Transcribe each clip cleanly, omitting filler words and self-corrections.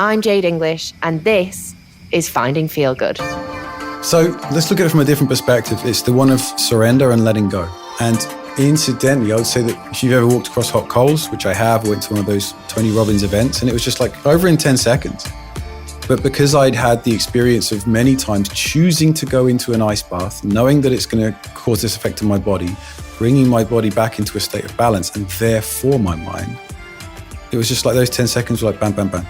I'm Jade English, and this is Finding Feel Good. So let's look at it from a different perspective. It's the one of surrender and letting go. And incidentally, I would say that if you've ever walked across hot coals, which I have, went to one of those Tony Robbins events, and it was just like over in 10 seconds. But because I'd had the experience of many times choosing to go into an ice bath, knowing that it's going to cause this effect on my body, bringing my body back into a state of balance, and therefore my mind, it was just like those 10 seconds were like bam, bam, bam.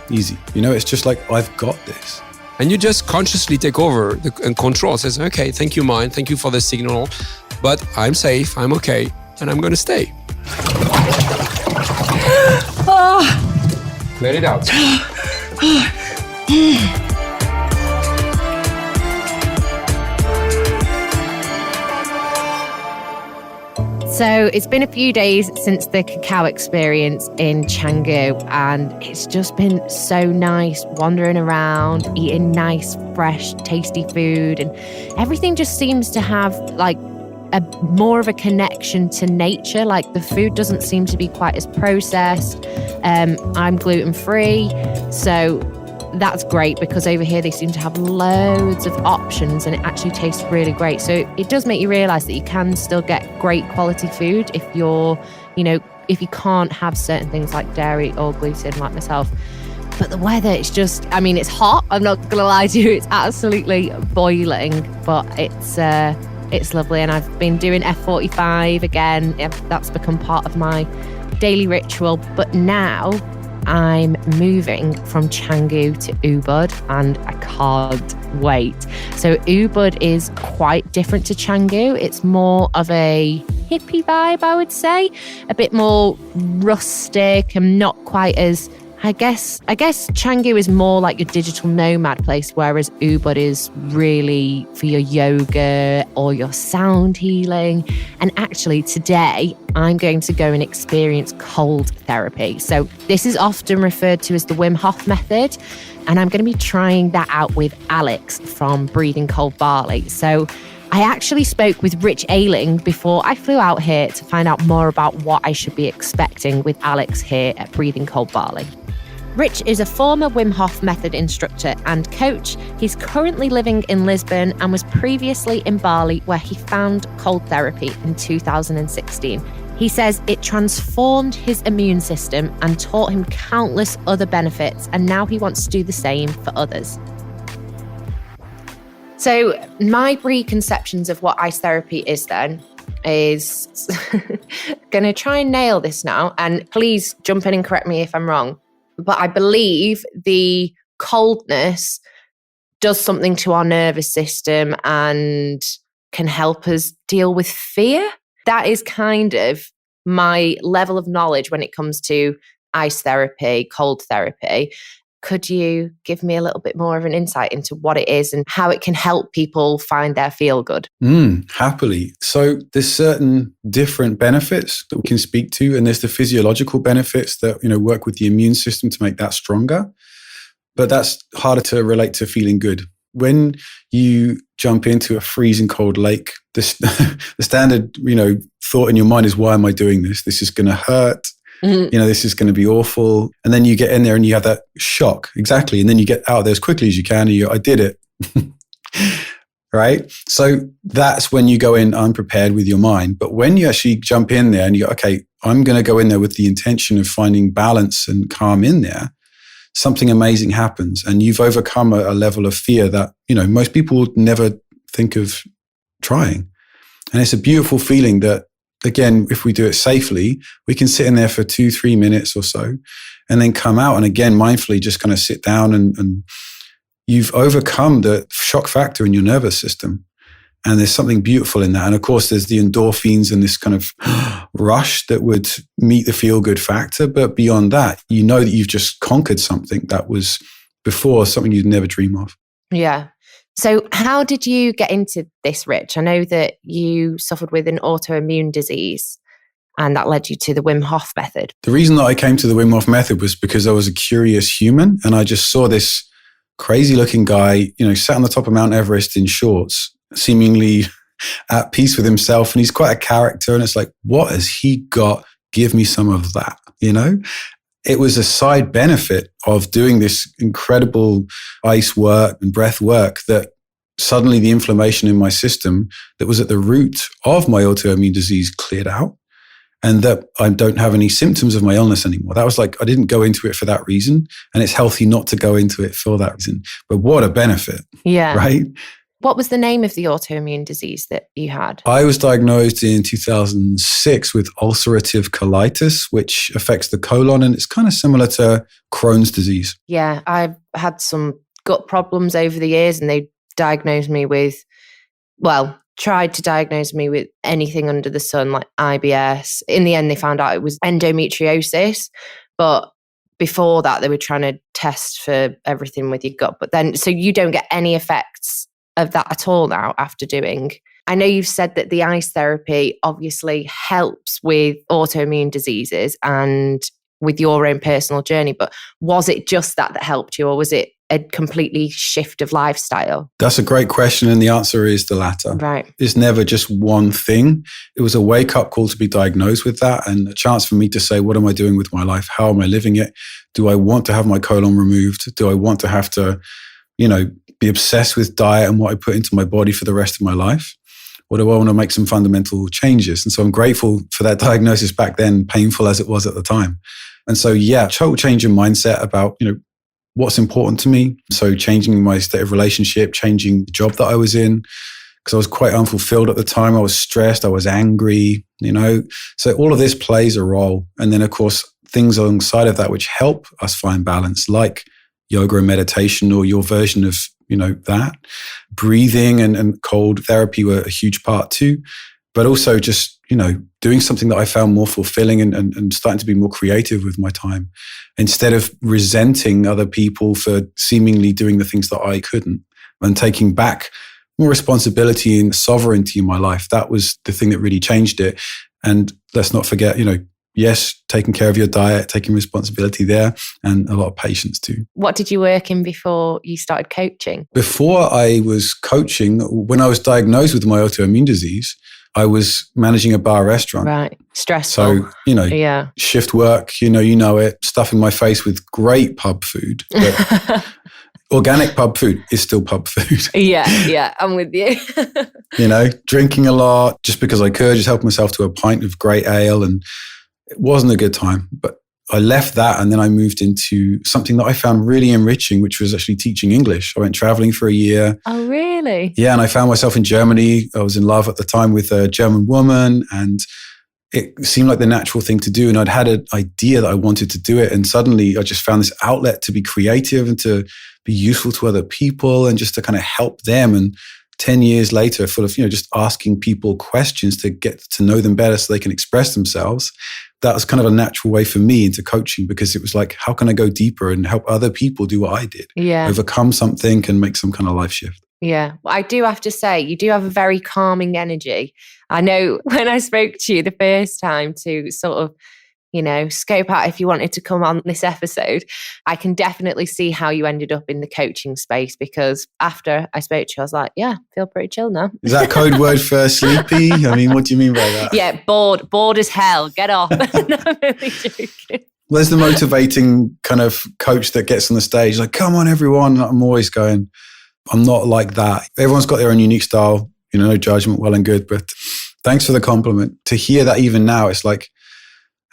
Easy. It's just like, I've got this. And you just consciously take over and control. Says, okay, thank you, mind. Thank you for the signal. But I'm safe, I'm okay, and I'm going to stay. Let it out. So it's been a few days since the cacao experience in Canggu, and it's just been so nice wandering around, eating nice, fresh, tasty food, and everything just seems to have like more of a connection to nature. Like the food doesn't seem to be quite as processed. I'm gluten-free, so that's great because over here they seem to have loads of options and it actually tastes really great. So it does make you realize that you can still get great quality food if you're, if you can't have certain things like dairy or gluten like myself. But the weather, it's just, it's hot. I'm not going to lie to you. It's absolutely boiling, but it's lovely. And I've been doing F45 again. That's become part of my daily ritual. But now I'm moving from Canggu to Ubud and I can't wait. So Ubud is quite different to Canggu. It's more of a hippie vibe, I would say. A bit more rustic and not quite as, I guess Canggu is more like your digital nomad place, whereas Ubud is really for your yoga or your sound healing. And actually today, I'm going to go and experience cold therapy. So this is often referred to as the Wim Hof Method. And I'm going to be trying that out with Alex from Breathing Cold Bali. So I actually spoke with Rich Ayling before I flew out here to find out more about what I should be expecting with Alex here at Breathing Cold Bali. Rich is a former Wim Hof Method instructor and coach. He's currently living in Lisbon and was previously in Bali, where he found cold therapy in 2016. He says it transformed his immune system and taught him countless other benefits, and now he wants to do the same for others. So my preconceptions of what ice therapy is then is going to try and nail this now, and please jump in and correct me if I'm wrong. But I believe the coldness does something to our nervous system and can help us deal with fear. That is kind of my level of knowledge when it comes to ice therapy, cold therapy. Could you give me a little bit more of an insight into what it is and how it can help people find their feel good? Happily. So there's certain different benefits that we can speak to, and there's the physiological benefits that, work with the immune system to make that stronger. But that's harder to relate to feeling good. When you jump into a freezing cold lake, the standard, thought in your mind is, why am I doing this? This is going to hurt. Mm-hmm. This is going to be awful. And then you get in there and you have that shock. Exactly. And then you get out there as quickly as you can. And I did it. Right? So that's when you go in unprepared with your mind. But when you actually jump in there and you go, okay, I'm going to go in there with the intention of finding balance and calm in there, something amazing happens. And you've overcome a level of fear that, most people would never think of trying. And it's a beautiful feeling that, again, if we do it safely, we can sit in there for 2-3 minutes or so and then come out and again, mindfully just kind of sit down and you've overcome the shock factor in your nervous system. And there's something beautiful in that. And of course, there's the endorphins and this kind of rush that would meet the feel-good factor. But beyond that, you know that you've just conquered something that was before something you'd never dream of. Yeah. So how did you get into this, Rich? I know that you suffered with an autoimmune disease and that led you to the Wim Hof Method. The reason that I came to the Wim Hof Method was because I was a curious human and I just saw this crazy looking guy, sat on the top of Mount Everest in shorts, seemingly at peace with himself. And he's quite a character. And it's like, what has he got? Give me some of that, it was a side benefit of doing this incredible ice work and breath work that suddenly the inflammation in my system that was at the root of my autoimmune disease cleared out, and that I don't have any symptoms of my illness anymore. That was like, I didn't go into it for that reason. And it's healthy not to go into it for that reason. But what a benefit. Yeah. Right? What was the name of the autoimmune disease that you had? I was diagnosed in 2006 with ulcerative colitis, which affects the colon. And it's kind of similar to Crohn's disease. Yeah, I've had some gut problems over the years, and they diagnosed me with, tried to diagnose me with anything under the sun, like IBS. In the end, they found out it was endometriosis. But before that, they were trying to test for everything with your gut. But then, so you don't get any effects of that at all now after doing. I know you've said that the ice therapy obviously helps with autoimmune diseases and with your own personal journey, but was it just that helped you, or was it a completely shift of lifestyle? That's a great question. And the answer is the latter. Right. It's never just one thing. It was a wake-up call to be diagnosed with that, and a chance for me to say, what am I doing with my life? How am I living it? Do I want to have my colon removed? Do I want to have to, be obsessed with diet and what I put into my body for the rest of my life? Or do I want to make some fundamental changes? And so I'm grateful for that diagnosis back then, painful as it was at the time. And so, total change in mindset about, what's important to me. So changing my state of relationship, changing the job that I was in, because I was quite unfulfilled at the time. I was stressed. I was angry, So all of this plays a role. And then, of course, things alongside of that which help us find balance, like yoga and meditation, or your version of, that. Breathing and cold therapy were a huge part too. But also just, doing something that I found more fulfilling and starting to be more creative with my time, instead of resenting other people for seemingly doing the things that I couldn't, and taking back more responsibility and sovereignty in my life. That was the thing that really changed it. And let's not forget, yes, taking care of your diet, taking responsibility there, and a lot of patience too. What did you work in before you started coaching? Before I was coaching, when I was diagnosed with my autoimmune disease, I was managing a bar restaurant. Right. Stressful. So, shift work, stuffing my face with great pub food. But organic pub food is still pub food. Yeah, I'm with you. Drinking a lot just because I could, just help myself to a pint of great ale. And it wasn't a good time. But I left that, and then I moved into something that I found really enriching, which was actually teaching English. I went traveling for a year. Oh, really? Yeah, and I found myself in Germany. I was in love at the time with a German woman, and it seemed like the natural thing to do. And I'd had an idea that I wanted to do it. And suddenly I just found this outlet to be creative and to be useful to other people and just to kind of help them. And 10 years later, full of, just asking people questions to get to know them better so they can express themselves. That was kind of a natural way for me into coaching, because it was like, how can I go deeper and help other people do what I did? Yeah. Overcome something and make some kind of life shift. Yeah. Well, I do have to say, you do have a very calming energy. I know when I spoke to you the first time to sort of, scope out if you wanted to come on this episode, I can definitely see how you ended up in the coaching space, because after I spoke to you, I was like, yeah, feel pretty chill now. Is that code word for sleepy? I mean, what do you mean by that? Yeah, bored as hell. Get off. No, I'm really joking. There's the motivating kind of coach that gets on the stage like, come on, everyone. I'm always going, I'm not like that. Everyone's got their own unique style, no judgment, well and good. But thanks for the compliment. To hear that even now, it's like,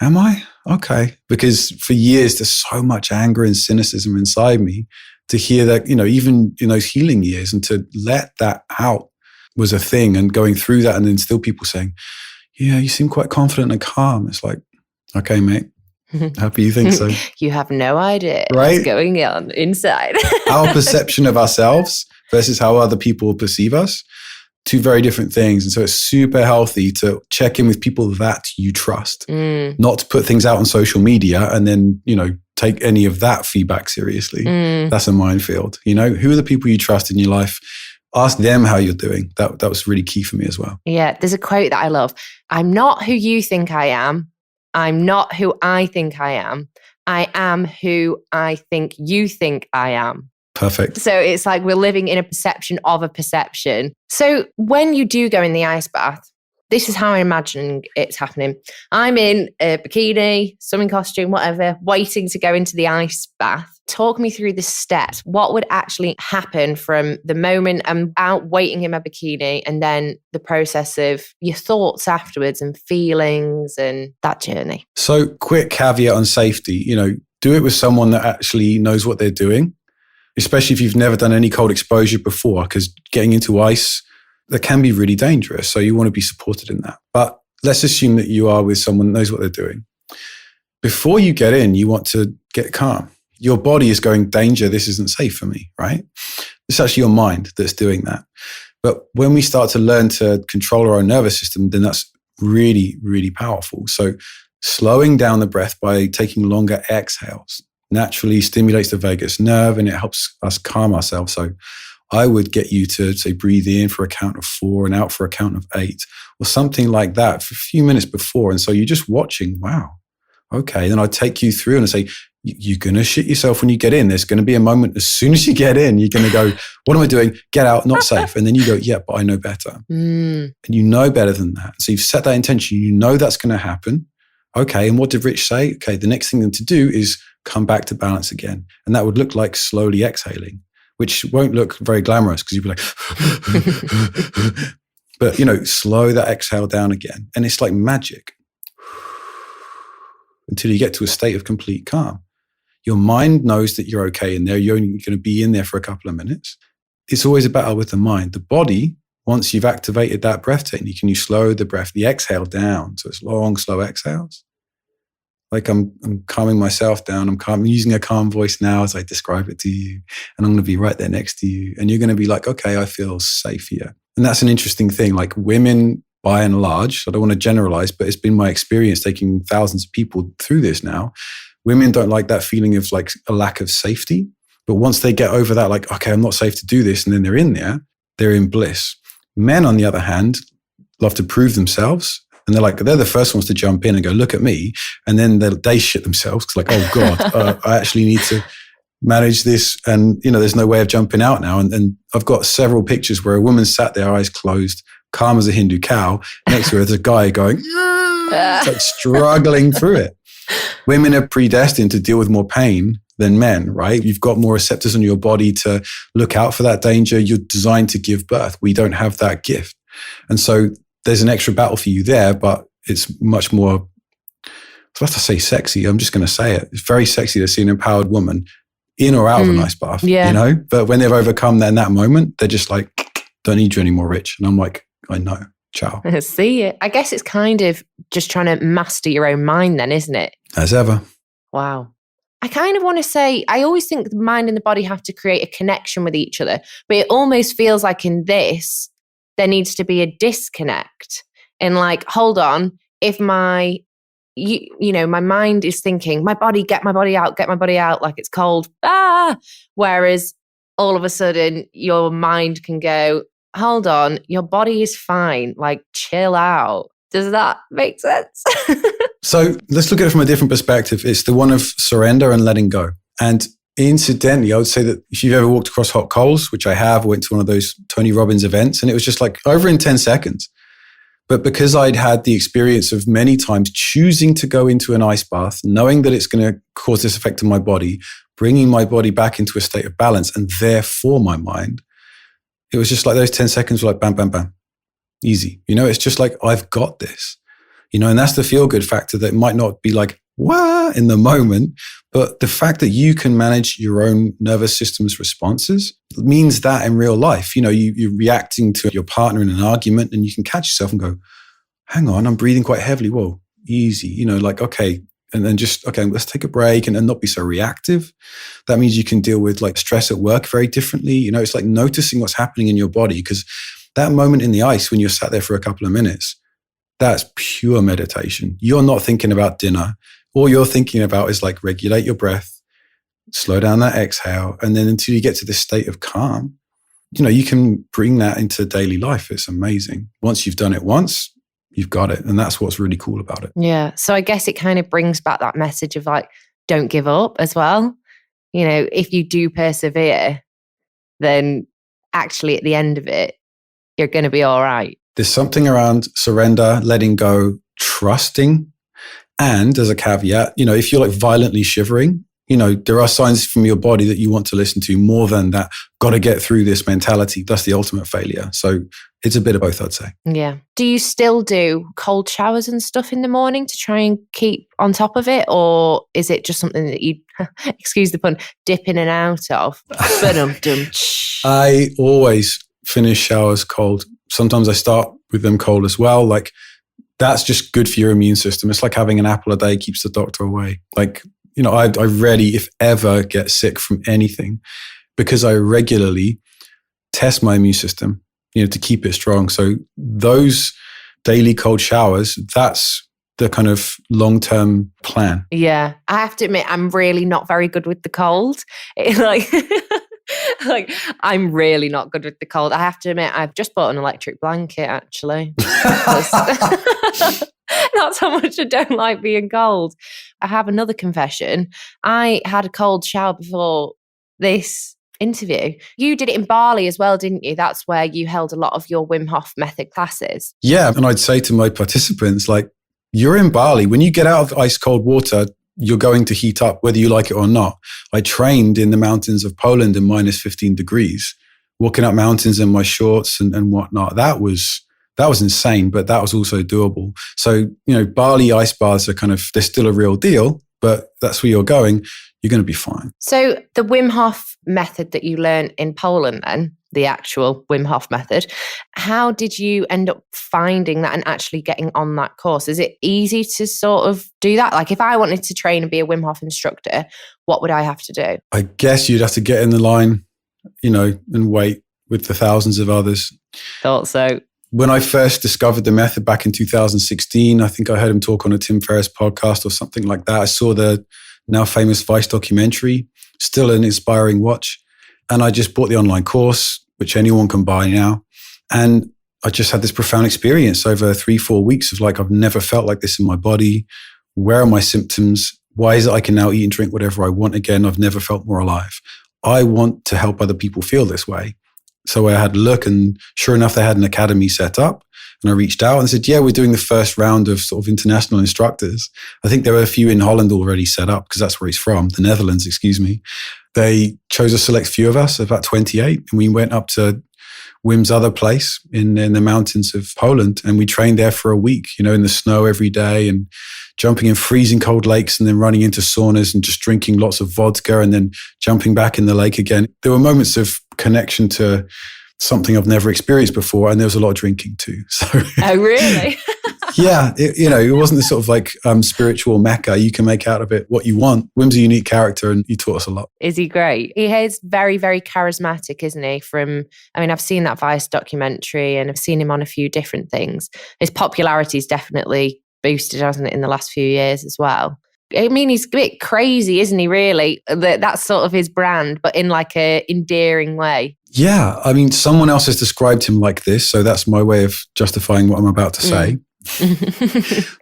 am I? Okay. Because for years, there's so much anger and cynicism inside me. To hear that, even in those healing years, and to let that out was a thing, and going through that, and then still people saying, yeah, you seem quite confident and calm. It's like, okay, mate. Happy you think so. You have no idea right? what's going on inside. Our perception of ourselves versus how other people perceive us, two very different things. And so it's super healthy to check in with people that you trust, not to put things out on social media and then, take any of that feedback seriously. That's a minefield. Who are the people you trust in your life? Ask them how you're doing. That was really key for me as well. Yeah. There's a quote that I love. I'm not who you think I am. I'm not who I think I am. I am who I think you think I am. Perfect. So it's like we're living in a perception of a perception. So when you do go in the ice bath, this is how I'm imagining it's happening. I'm in a bikini, swimming costume, whatever, waiting to go into the ice bath. Talk me through the steps. What would actually happen from the moment I'm out waiting in my bikini and then the process of your thoughts afterwards and feelings and that journey? So quick caveat on safety, do it with someone that actually knows what they're doing, especially if you've never done any cold exposure before, because getting into ice, that can be really dangerous. So you want to be supported in that. But let's assume that you are with someone that knows what they're doing. Before you get in, you want to get calm. Your body is going, danger, this isn't safe for me, right? It's actually your mind that's doing that. But when we start to learn to control our own nervous system, then that's really, really powerful. So slowing down the breath by taking longer exhales naturally stimulates the vagus nerve and it helps us calm ourselves. So I would get you to say breathe in for a count of 4 and out for a count of 8 or something like that for a few minutes before. And so you're just watching, wow, okay. Then I'd take you through and I'd say, you're going to shit yourself when you get in. There's going to be a moment as soon as you get in, you're going to go, what am I doing? Get out, not safe. And then you go, yeah, but I know better. And you know better than that. So you've set that intention. You know that's going to happen. Okay, and what did Rich say? Okay, the next thing to do is come back to balance again. And that would look like slowly exhaling, which won't look very glamorous because you'd be like, but slow that exhale down again. And it's like magic until you get to a state of complete calm. Your mind knows that you're okay in there. You're only going to be in there for a couple of minutes. It's always a battle with the mind. The body, once you've activated that breath technique and you slow the breath, the exhale down. So it's long, slow exhales. Like I'm calming myself down. I'm using a calm voice now as I describe it to you. And I'm going to be right there next to you. And you're going to be like, okay, I feel safe here. And that's an interesting thing. Like women, by and large, I don't want to generalize, but it's been my experience taking thousands of people through this now. Women don't like that feeling of like a lack of safety. But once they get over that, like, okay, I'm not safe to do this. And then they're in there, they're in bliss. Men, on the other hand, love to prove themselves. And they're the first ones to jump in and go, look at me. And then they shit themselves. It's like, oh God, I actually need to manage this. And, there's no way of jumping out now. And I've got several pictures where a woman sat there, eyes closed, calm as a Hindu cow. Next to her, there's a guy going, it's like struggling through it. Women are predestined to deal with more pain than men, right? You've got more receptors on your body to look out for that danger. You're designed to give birth. We don't have that gift. And so there's an extra battle for you there, but it's much more, I have to say sexy. I'm just going to say it. It's very sexy to see an empowered woman in or out of an ice bath, But when they've overcome that in that moment, they're just like, don't need you anymore, Rich. And I'm like, I know. Ciao. See it. I guess it's kind of just trying to master your own mind then, isn't it? As ever. Wow. I kind of want to say, I always think the mind and the body have to create a connection with each other, but it almost feels like in this, there needs to be a disconnect. And like, hold on, if my mind is thinking, my body, get my body out, like it's cold. Whereas all of a sudden your mind can go, hold on, your body is fine, like chill out. Does that make sense? So let's look at it from a different perspective. It's the one of surrender and letting go. And incidentally, I would say that if you've ever walked across hot coals, which I have, went to one of those Tony Robbins events, and it was just like over in 10 seconds. But because I'd had the experience of many times choosing to go into an ice bath, knowing that it's going to cause this effect on my body, bringing my body back into a state of balance, and therefore my mind, it was just like those 10 seconds were like bam, bam, bam. Easy. It's just like, I've got this. And that's the feel-good factor that might not be like, wah, in the moment, but the fact that you can manage your own nervous system's responses means that in real life, you're reacting to your partner in an argument and you can catch yourself and go, hang on, I'm breathing quite heavily. Whoa, easy, like, okay. And then just, okay, let's take a break and not be so reactive. That means you can deal with like stress at work very differently. It's like noticing what's happening in your body, because that moment in the ice when you're sat there for a couple of minutes, that's pure meditation. You're not thinking about dinner. All you're thinking about is like regulate your breath, slow down that exhale. And then until you get to this state of calm, you can bring that into daily life. It's amazing. Once you've done it once, you've got it. And that's what's really cool about it. Yeah. So I guess it kind of brings back that message of like, don't give up as well. If you do persevere, then actually at the end of it, you're going to be all right. There's something around surrender, letting go, trusting. And as a caveat, if you're like violently shivering, there are signs from your body that you want to listen to more than that. Got to get through this mentality. That's the ultimate failure. So it's a bit of both, I'd say. Yeah. Do you still do cold showers and stuff in the morning to try and keep on top of it? Or is it just something that you, excuse the pun, dip in and out of? I always finish showers cold. Sometimes I start with them cold as well. Like, that's just good for your immune system. It's like having an apple a day keeps the doctor away. Like, I rarely, if ever, get sick from anything because I regularly test my immune system, to keep it strong. So those daily cold showers, that's the kind of long-term plan. Yeah. I have to admit, I'm really not very good with the cold. Like, I'm really not good with the cold. I have to admit, I've just bought an electric blanket, actually. Not so much I don't like being cold. I have another confession. I had a cold shower before this interview. You did it in Bali as well, didn't you? That's where you held a lot of your Wim Hof Method classes. Yeah. And I'd say to my participants, like, you're in Bali. When you get out of ice cold water, you're going to heat up whether you like it or not. I trained in the mountains of Poland in minus 15 degrees, walking up mountains in my shorts and whatnot. That was insane, but that was also doable. So, Bali ice baths are they're still a real deal, but that's where you're going. You're going to be fine. So the Wim Hof method that you learned in Poland then, the actual Wim Hof method, how did you end up finding that and actually getting on that course? Is it easy to sort of do that? Like, if I wanted to train and be a Wim Hof instructor, what would I have to do? I guess you'd have to get in the line, and wait with the thousands of others. Thought so. When I first discovered the method back in 2016, I think I heard him talk on a Tim Ferriss podcast or something like that. I saw the now famous Vice documentary, still an inspiring watch. And I just bought the online course, which anyone can buy now. And I just had this profound experience over 3-4 weeks of like, I've never felt like this in my body. Where are my symptoms? Why is it I can now eat and drink whatever I want again? I've never felt more alive. I want to help other people feel this way. So I had a look, and sure enough, they had an academy set up. And I reached out and said, yeah, we're doing the first round of sort of international instructors. I think there were a few in Holland already set up because that's where he's from, the Netherlands, excuse me. They chose a select few of us, about 28, and we went up to Wim's other place in the mountains of Poland, and we trained there for a week, in the snow every day and jumping in freezing cold lakes and then running into saunas and just drinking lots of vodka and then jumping back in the lake again. There were moments of connection to something I've never experienced before, and there was a lot of drinking too. So, oh, really? Yeah, it wasn't this sort of like spiritual mecca. You can make out of it what you want. Wim's a unique character, and he taught us a lot. Is he great? He is very, very charismatic, isn't he? I've seen that Vice documentary and I've seen him on a few different things. His popularity's definitely boosted, hasn't it, in the last few years as well. I mean, he's a bit crazy, isn't he, really? That's sort of his brand, but in like a endearing way. Yeah, I mean, someone else has described him like this, so that's my way of justifying what I'm about to say.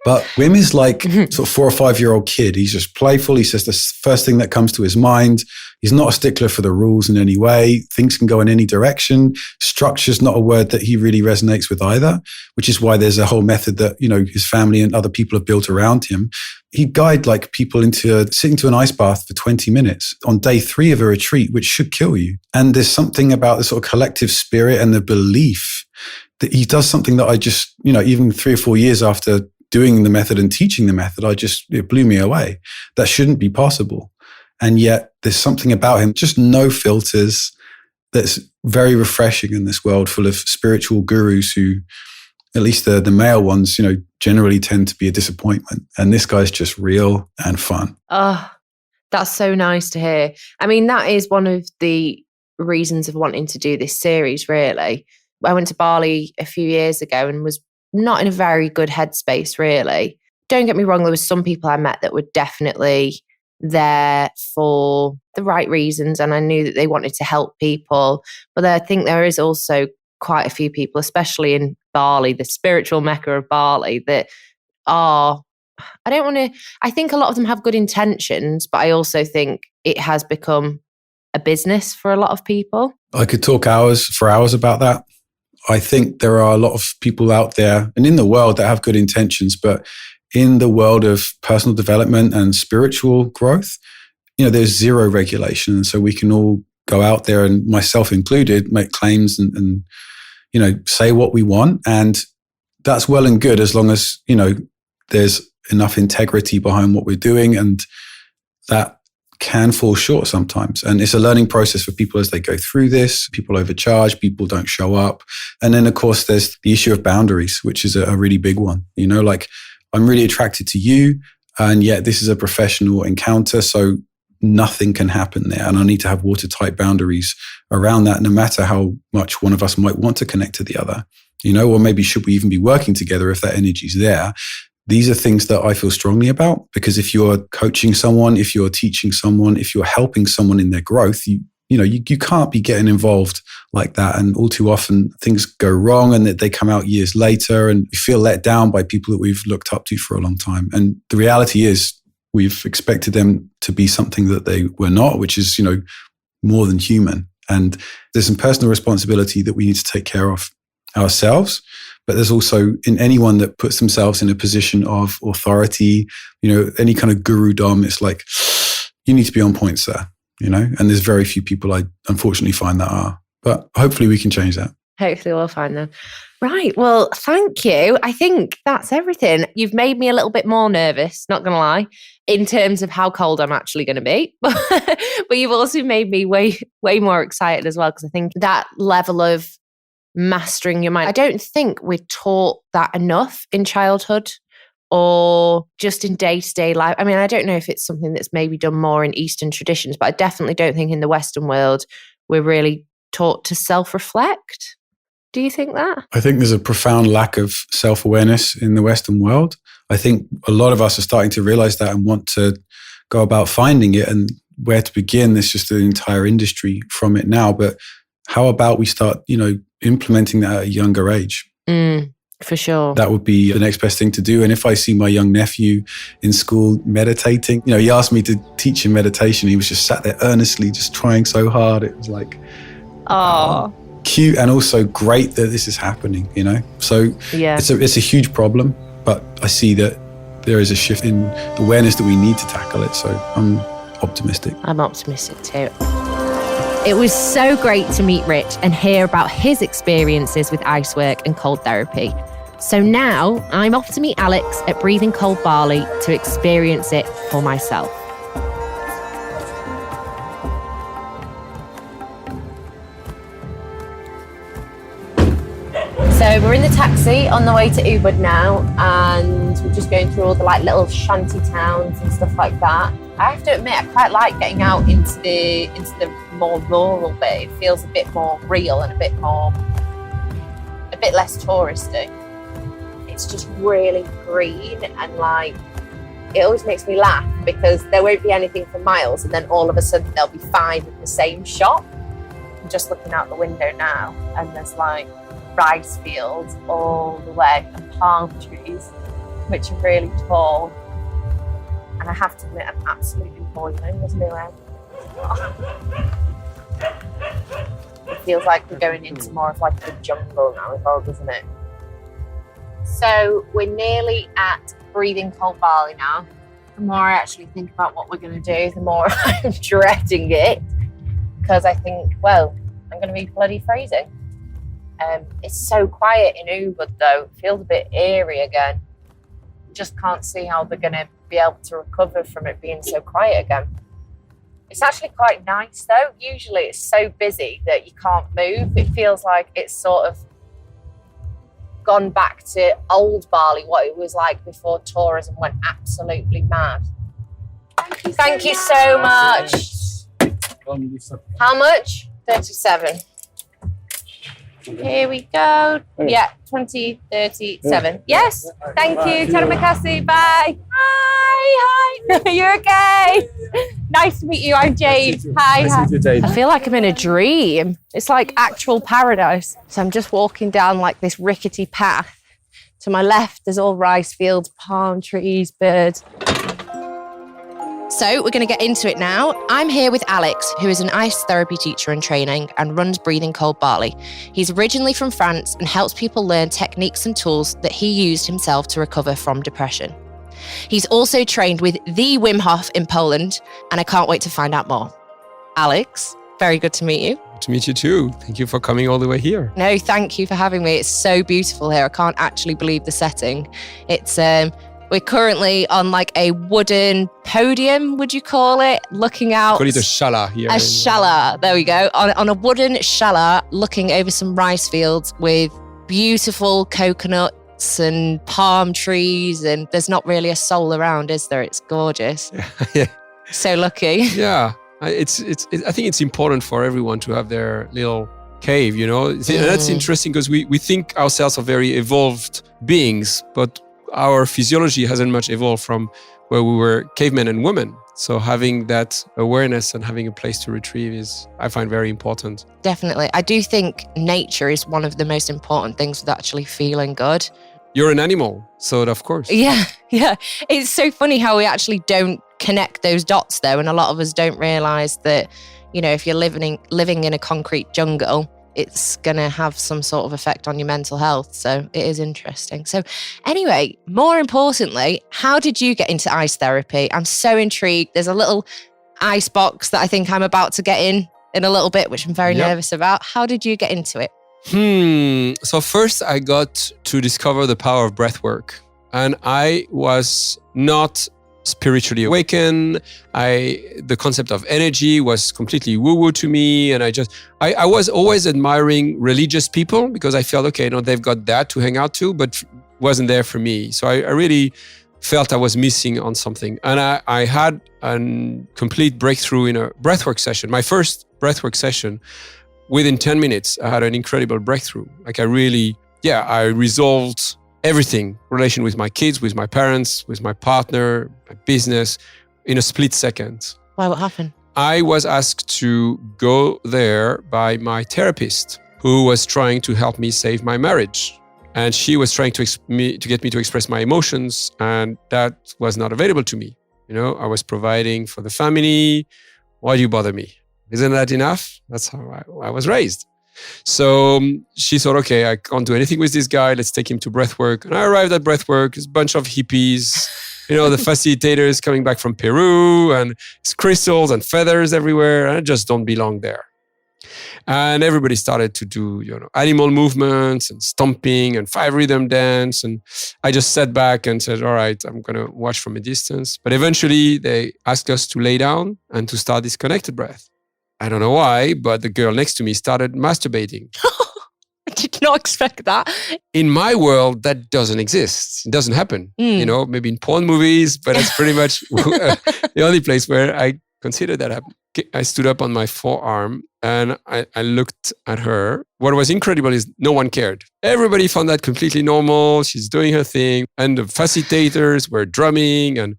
But Wim is like sort of 4 or 5 year old kid. He's just playful. He says the first thing that comes to his mind. He's not a stickler for the rules in any way. Things can go in any direction. Structure's not a word that he really resonates with either, which is why there's a whole method that, his family and other people have built around him. He'd guide like people into sitting to an ice bath for 20 minutes on day 3 of a retreat, which should kill you. And there's something about the sort of collective spirit and the belief that he does something that I just, even 3 or 4 years after doing the method and teaching the method, it blew me away. That shouldn't be possible. And yet there's something about him, just no filters, that's very refreshing in this world full of spiritual gurus who, at least the male ones, generally tend to be a disappointment. And this guy's just real and fun. Oh, that's so nice to hear. I mean, that is one of the reasons of wanting to do this series, really. I went to Bali a few years ago and was not in a very good headspace, really. Don't get me wrong, there was some people I met that were definitely there for the right reasons, and I knew that they wanted to help people. But I think there is also quite a few people, especially in Bali, the spiritual mecca of Bali, that are, I think a lot of them have good intentions, but I also think it has become a business for a lot of people. I could talk for hours about that. I think there are a lot of people out there and in the world that have good intentions, but in the world of personal development and spiritual growth, there's zero regulation. And so we can all go out there, and myself included, make claims and say what we want. And that's well and good as long as, there's enough integrity behind what we're doing. And that can fall short sometimes. And it's a learning process for people as they go through this. People overcharge, people don't show up. And then, of course, there's the issue of boundaries, which is a really big one. Like, I'm really attracted to you, and yet this is a professional encounter, so nothing can happen there. And I need to have watertight boundaries around that, no matter how much one of us might want to connect to the other, or maybe should we even be working together if that energy's there. These are things that I feel strongly about, because if you're coaching someone, if you're teaching someone, if you're helping someone in their growth, you can't be getting involved like that. And all too often things go wrong, and that they come out years later, and you feel let down by people that we've looked up to for a long time. And the reality is we've expected them to be something that they were not, which is, more than human. And there's some personal responsibility that we need to take care of ourselves. But there's also, in anyone that puts themselves in a position of authority, any kind of guru-dom, it's like, you need to be on point, sir, and there's very few people I unfortunately find that are. But hopefully we can change that. Hopefully we'll find them. Right. Well, thank you. I think that's everything. You've made me a little bit more nervous, not going to lie, in terms of how cold I'm actually going to be. But you've also made me way, way more excited as well, because I think that level of mastering your mind, I don't think we're taught that enough in childhood or just in day-to-day life. I mean, I don't know if it's something that's maybe done more in Eastern traditions, but I definitely don't think in the Western world we're really taught to self-reflect. Do you think that? I think there's a profound lack of self-awareness in the Western world. I think a lot of us are starting to realize that and want to go about finding it, and where to begin. There's just an entire industry from it now. But how about we start, implementing that at a younger age? For sure. That would be the next best thing to do. And if I see my young nephew in school meditating, he asked me to teach him meditation. He was just sat there earnestly, just trying so hard. It was like, cute, and also great that this is happening, So yeah, it's a huge problem, but I see that there is a shift in awareness that we need to tackle it. So I'm optimistic. I'm optimistic too. It was so great to meet Rich and hear about his experiences with ice work and cold therapy. So now I'm off to meet Alex at Breathing Cold Bali to experience it for myself. So we're in the taxi on the way to Ubud now, and we're just going through all the little shanty towns and stuff like that. I have to admit, I quite like getting out into the more rural bit. It feels a bit more real and a bit less touristy. It's just really green, and it always makes me laugh because there won't be anything for miles, and then all of a sudden there'll be 5 in the same shop. I'm just looking out the window now, and there's rice fields all the way and palm trees, which are really tall. And I have to admit, I'm absolutely boiling this new end. It feels like we're going into more of the jungle now as well, doesn't it? So we're nearly at Breathing Cold Bali now. The more I actually think about what we're going to do, the more I'm dreading it. Because I think, I'm going to be bloody freezing. It's so quiet in Ubud though. It feels a bit eerie again. Just can't see how they're going to be able to recover from it being so quiet again. It's actually quite nice though. Usually it's so busy that you can't move. It feels like it's sort of gone back to old Bali, what it was like before tourism went absolutely mad. Thank you so much. How much? 37. Here we go. Yeah, 2037. Yes. Thank you. Terima kasih. Bye. Hi. You're okay. Nice to meet you. I'm Jade. Hi. Nice to meet you, Jade. I feel like I'm in a dream. It's like actual paradise. So I'm just walking down this rickety path. To my left, there's all rice fields, palm trees, birds. So we're going to get into it now. I'm here with Alex, who is an ice therapy teacher in training and runs Breathing Cold Bali. He's originally from France and helps people learn techniques and tools that he used himself to recover from depression. He's also trained with the Wim Hof in Poland, and I can't wait to find out more. Alex, very good to meet you. Good to meet you too. Thank you for coming all the way here. No, thank you for having me. It's so beautiful here. I can't actually believe the setting. It's we're currently on like a wooden podium, would you call it? Looking out. Call it a shala here. A shala, there we go. On a wooden shala, looking over some rice fields with beautiful coconuts and palm trees. And there's not really a soul around, is there? It's gorgeous. Yeah. So lucky. Yeah. I think it's important for everyone to have their little cave, you know? And that's interesting because we think ourselves are very evolved beings, but our physiology hasn't much evolved from where we were cavemen and women. So having that awareness and having a place to retrieve is, I find, very important. Definitely. I do think nature is one of the most important things with actually feeling good. You're an animal, so of course. Yeah. It's so funny how we actually don't connect those dots though. And a lot of us don't realize that, you know, if you're living in a concrete jungle, it's going to have some sort of effect on your mental health. So it is interesting. So anyway, more importantly, how did you get into ice therapy? I'm so intrigued. There's a little ice box that I think I'm about to get in a little bit, which I'm very nervous about. How did you get into it? So first I got to discover the power of breath work. And I was not spiritually awakened. The concept of energy was completely woo-woo to me. And I was always admiring religious people because I felt, okay, they've got that to hang out to, but wasn't there for me. So I really felt I was missing on something. And I had a complete breakthrough in a breathwork session. My first breathwork session, within 10 minutes, I had an incredible breakthrough. Like I resolved everything, relation with my kids, with my parents, with my partner, my business, in a split second. Why, what happened? I was asked to go there by my therapist, who was trying to help me save my marriage. And she was trying to get me to express my emotions, and that was not available to me. You know, I was providing for the family. Why do you bother me? Isn't that enough? That's how I was raised. So she thought, okay, I can't do anything with this guy. Let's take him to breathwork. And I arrived at breathwork. It's a bunch of hippies, you know, the facilitators coming back from Peru, and it's crystals and feathers everywhere. And I just don't belong there. And everybody started to do, you know, animal movements and stomping and 5 rhythm dance. And I just sat back and said, all right, I'm going to watch from a distance. But eventually they asked us to lay down and to start this connected breath. I don't know why, but the girl next to me started masturbating. I did not expect that. In my world, that doesn't exist. It doesn't happen. You know, maybe in porn movies, but it's pretty much the only place where I consider that happen. I stood up on my forearm and I looked at her. What was incredible is no one cared. Everybody found that completely normal. She's doing her thing. And the facilitators were drumming. And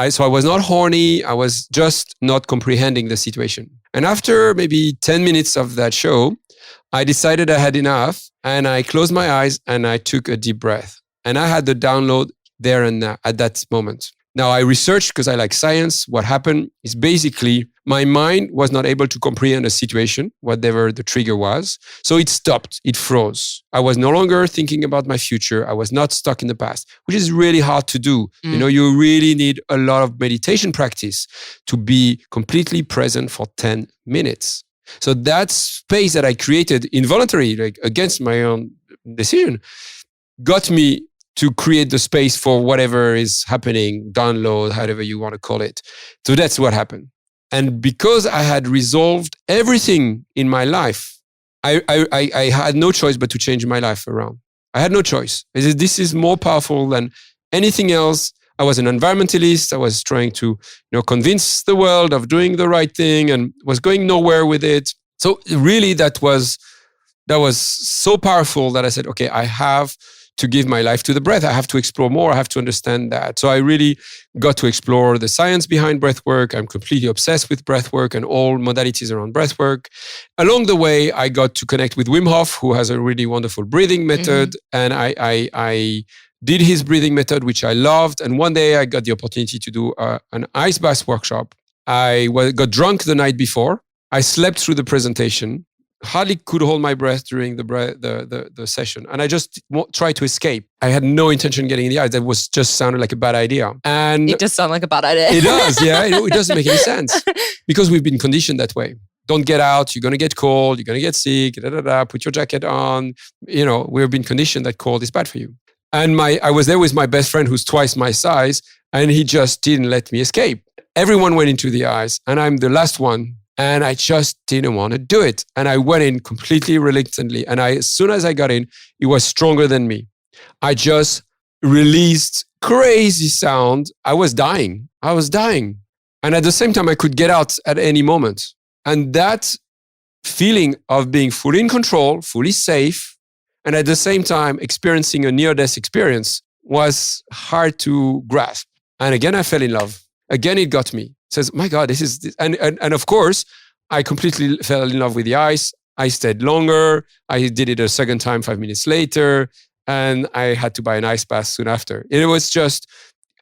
so I was not horny. I was just not comprehending the situation. And after maybe 10 minutes of that show, I decided I had enough. And I closed my eyes and I took a deep breath. And I had the download there and now at that moment. Now, I researched because I like science. What happened is basically my mind was not able to comprehend a situation, whatever the trigger was. So it stopped. It froze. I was no longer thinking about my future. I was not stuck in the past, which is really hard to do. You know, you really need a lot of meditation practice to be completely present for 10 minutes. So that space that I created involuntarily, like against my own decision, got me to create the space for whatever is happening, download, however you want to call it. So that's what happened. And because I had resolved everything in my life, I had no choice but to change my life around. I had no choice. This is more powerful than anything else. I was an environmentalist. I was trying to, convince the world of doing the right thing and was going nowhere with it. So really that was so powerful that I said, okay, I have to give my life to the breath. I have to explore more. I have to understand that. So I really got to explore the science behind breath work. I'm completely obsessed with breath work and all modalities around breath work. Along the way, I got to connect with Wim Hof, who has a really wonderful breathing method. And I did his breathing method, which I loved. And one day I got the opportunity to do an ice bath workshop. I got drunk the night before. I slept through the presentation, hardly could hold my breath during the session. And I just tried to escape. I had no intention of getting in the ice. That was just sounded like a bad idea. And it does sound like a bad idea. It does, yeah. It doesn't make any sense because we've been conditioned that way. Don't get out. You're going to get cold. You're going to get sick. Put your jacket on. We've been conditioned that cold is bad for you. And I was there with my best friend who's twice my size, and he just didn't let me escape. Everyone went into the ice, and I'm the last one. And I just didn't want to do it. And I went in completely reluctantly. And as soon as I got in, it was stronger than me. I just released crazy sound. I was dying. And at the same time, I could get out at any moment. And that feeling of being fully in control, fully safe, and at the same time experiencing a near-death experience was hard to grasp. And again, I fell in love. Again, it got me. Says, my God, this is... And of course, I completely fell in love with the ice. I stayed longer. I did it a second time 5 minutes later. And I had to buy an ice bath soon after. It was just...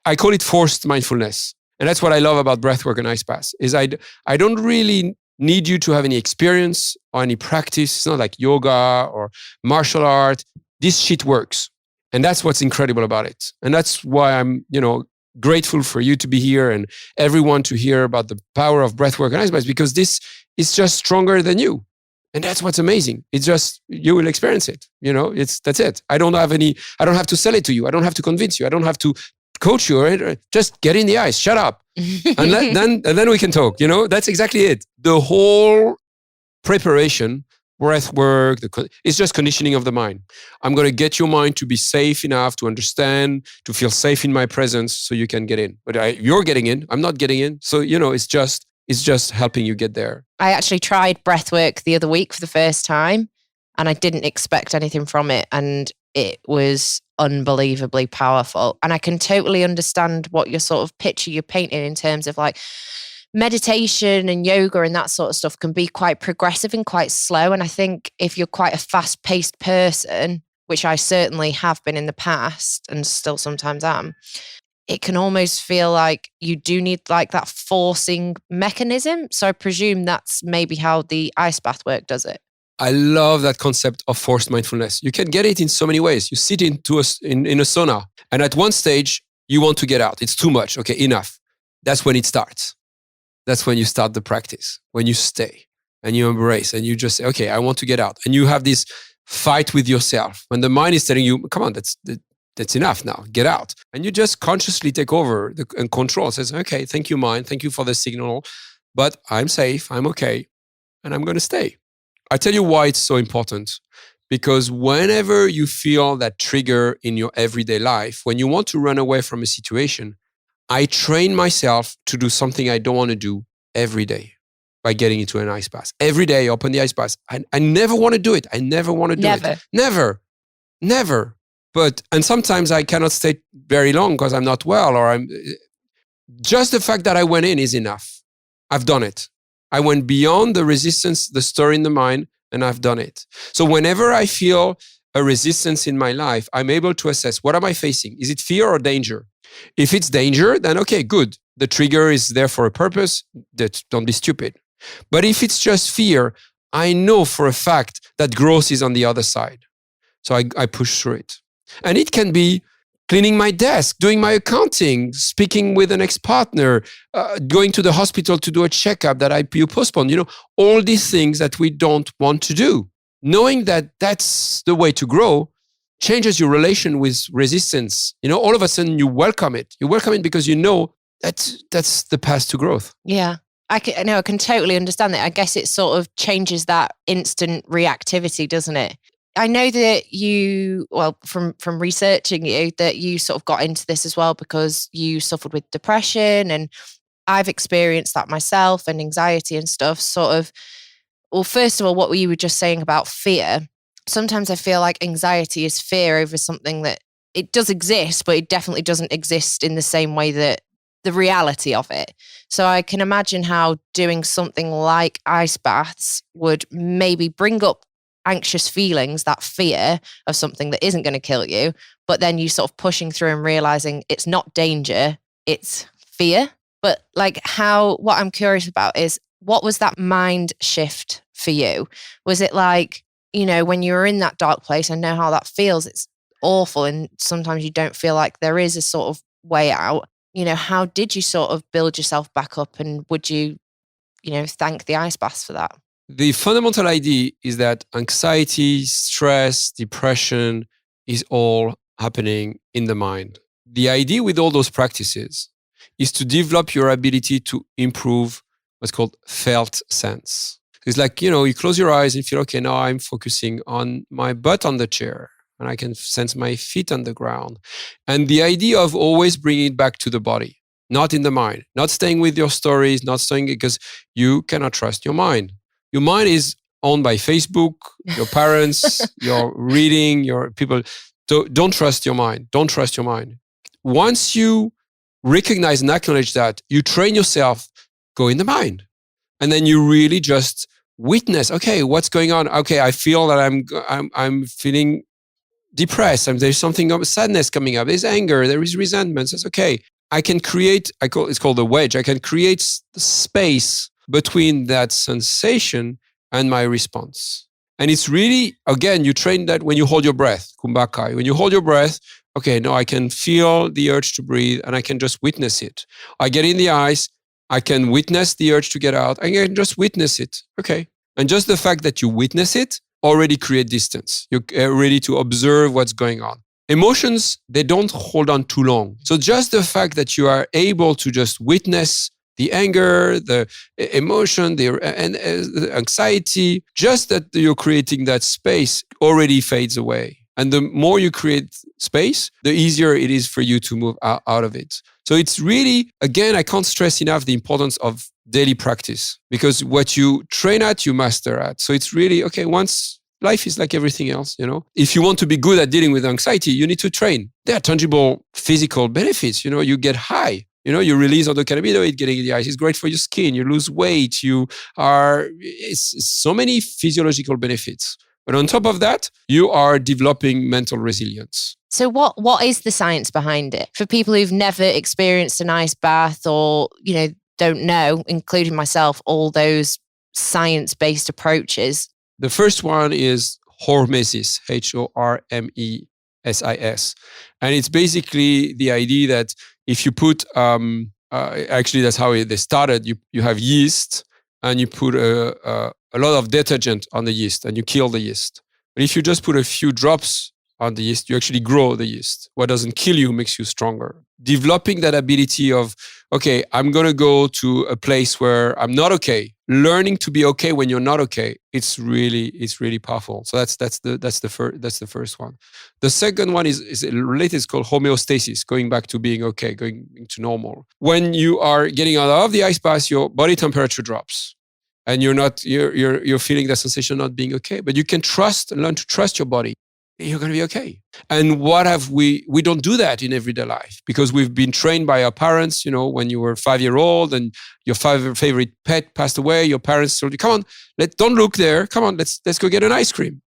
I call it forced mindfulness. And that's what I love about breathwork and ice baths, is I don't really need you to have any experience or any practice. It's not like yoga or martial art. This shit works. And that's what's incredible about it. And that's why I'm, grateful for you to be here and everyone to hear about the power of breathwork and ice baths, because this is just stronger than you. And that's what's amazing. It's just, you will experience it. That's it. I don't have to sell it to you. I don't have to convince you. I don't have to coach you. Right? Just get in the ice, shut up. and then we can talk. That's exactly it. The whole preparation, breath work, it's just conditioning of the mind. I'm going to get your mind to be safe enough to understand, to feel safe in my presence so you can get in. But you're getting in, I'm not getting in. So, it's just helping you get there. I actually tried breath work the other week for the first time, and I didn't expect anything from it. And it was unbelievably powerful. And I can totally understand what your sort of picture you're painting in terms of like meditation and yoga and that sort of stuff can be quite progressive and quite slow. And I think if you're quite a fast-paced person, which I certainly have been in the past and still sometimes am, it can almost feel like you do need like that forcing mechanism. So I presume that's maybe how the ice bath work does it. I love that concept of forced mindfulness. You can get it in so many ways. You sit in a sauna, and at one stage, you want to get out. It's too much. Okay, enough. That's when it starts. That's when you start the practice, when you stay and you embrace and you just say, okay, I want to get out. And you have this fight with yourself. When the mind is telling you, come on, that's enough now, get out. And you just consciously take over and control. It says, okay, thank you, mind. Thank you for the signal. But I'm safe, I'm okay, and I'm going to stay. I tell you why it's so important. Because whenever you feel that trigger in your everyday life, when you want to run away from a situation, I train myself to do something I don't want to do every day by getting into an ice bath. Every day, I open the ice bath. I never want to do it. I never want to do it. Never. And sometimes I cannot stay very long because I'm not well, or just the fact that I went in is enough. I've done it. I went beyond the resistance, the story in the mind, and I've done it. So whenever I feel a resistance in my life, I'm able to assess, what am I facing? Is it fear or danger? If it's danger, then okay, good. The trigger is there for a purpose. Don't be stupid. But if it's just fear, I know for a fact that growth is on the other side. So I push through it. And it can be cleaning my desk, doing my accounting, speaking with an ex-partner, going to the hospital to do a checkup that you postponed. All these things that we don't want to do. Knowing that that's the way to grow changes your relation with resistance. All of a sudden you welcome it. You welcome it because you know that's the path to growth. Yeah. I can totally understand that. I guess it sort of changes that instant reactivity, doesn't it? I know that you, from researching you, that you sort of got into this as well because you suffered with depression, and I've experienced that myself, and anxiety and stuff. Sort of, well, first of all, what you were just saying about fear. Sometimes I feel like anxiety is fear over something that it does exist, but it definitely doesn't exist in the same way that the reality of it. So I can imagine how doing something like ice baths would maybe bring up anxious feelings, that fear of something that isn't going to kill you, but then you sort of pushing through and realizing it's not danger, it's fear. But like what I'm curious about is, what was that mind shift for you? Was it like, when you were in that dark place, I know how that feels. It's awful. And sometimes you don't feel like there is a sort of way out. How did you sort of build yourself back up? And would you, thank the ice baths for that? The fundamental idea is that anxiety, stress, depression is all happening in the mind. The idea with all those practices is to develop your ability to improve what's called felt sense. It's like, you close your eyes and feel, okay, now I'm focusing on my butt on the chair and I can sense my feet on the ground. And the idea of always bringing it back to the body, not in the mind, not staying with your stories, not staying, because you cannot trust your mind. Your mind is owned by Facebook, your parents, your reading, your people. Don't trust your mind. Don't trust your mind. Once you recognize and acknowledge that, you train yourself, go in the mind. And then you really just witness, okay, what's going on? Okay, I feel that I'm feeling depressed. There's something of sadness coming up. There's anger. There is resentment. That's okay. I can create, it's called a wedge. I can create space between that sensation and my response. And it's really, again, you train that when you hold your breath, Kumbhakai. When you hold your breath, okay, now I can feel the urge to breathe and I can just witness it. I get in the ice, I can witness the urge to get out. I can just witness it. Okay. And just the fact that you witness it already create distance. You're ready to observe what's going on. Emotions, they don't hold on too long. So just the fact that you are able to just witness the anger, the emotion, the anxiety, just that you're creating that space already fades away. And the more you create space, the easier it is for you to move out of it. So it's really, again, I can't stress enough the importance of daily practice, because what you train at, you master at. So it's really, okay, once life is like everything else, if you want to be good at dealing with anxiety, you need to train. There are tangible physical benefits. You get high. You release endocannabinoid, getting in the ice. It's great for your skin. You lose weight. It's so many physiological benefits. But on top of that, you are developing mental resilience. So what is the science behind it? For people who've never experienced an ice bath or, don't know, including myself, all those science-based approaches. The first one is hormesis, Hormesis. And it's basically the idea that if you put, actually that's how they started, you have yeast and you put a lot of detergent on the yeast and you kill the yeast. But if you just put a few drops on the yeast, you actually grow the yeast. What doesn't kill you makes you stronger. Developing that ability of, okay, I'm going to go to a place where I'm not okay. Learning to be okay when you're not okay, it's really powerful. So that's the first one. The second one is related. It's called homeostasis, going back to being okay, going to normal. When you are getting out of the ice bath, your body temperature drops. And you're feeling that sensation of not being okay. But you can learn to trust your body. You're going to be okay. And we don't do that in everyday life because we've been trained by our parents, when you were 5-year-old and your favorite pet passed away, your parents told you, come on, don't look there. Come on, let's go get an ice cream.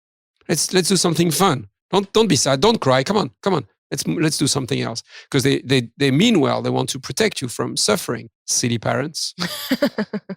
Let's do something fun. Don't be sad. Don't cry. Come on. Let's do something else. Because they mean well. They want to protect you from suffering. Silly parents.